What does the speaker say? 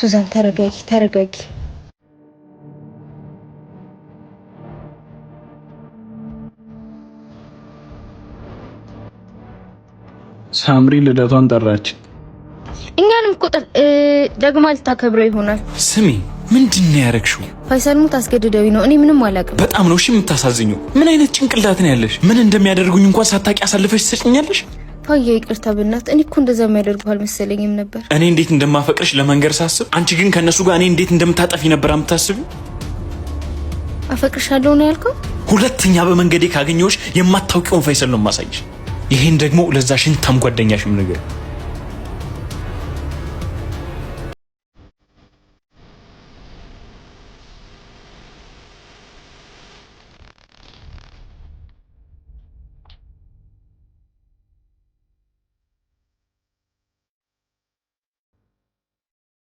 ሱዛን ተረጋጊ። ሳምሪ ልደቷን ጠራች። እኛንም ደግማ ልታከብረው ይሆናል። ስሚ ምንድነው ያረክሽው? ፋይሰል ሙት አስገድደውኝ ነው። እኔ ምንም አላውቅም። በጣም ነው እሺ የምታሳዝኙ። ምን አይነት ጭንቅላት ነው ያለሽ? ምን እንደሚያደርጉኝ እንኳን ሳታቂ አሳልፈሽ ትሰጭኛለሽ? ፋየ ይቅርታ በእናትህ። እኔ እኮ እንደዛ የሚያደርጉ አልመሰለኝም ነበር። እኔ እንዴት እንደማፈቅርሽ ለመንገር ሳስብ፣ አንቺ ግን ከነሱ ጋር እኔ እንዴት እንደምታጠፊ ነበር የምታስቢው። አፈቅርሻለሁ ነው ያልከው? ሁለተኛ በመንገዴ ካገኘሁሽ የማታውቂውን ፋይሰል ነው የማሳይሽ። ይሄን ደግሞ ለዛ ሽንታም ጓደኛሽም ነገር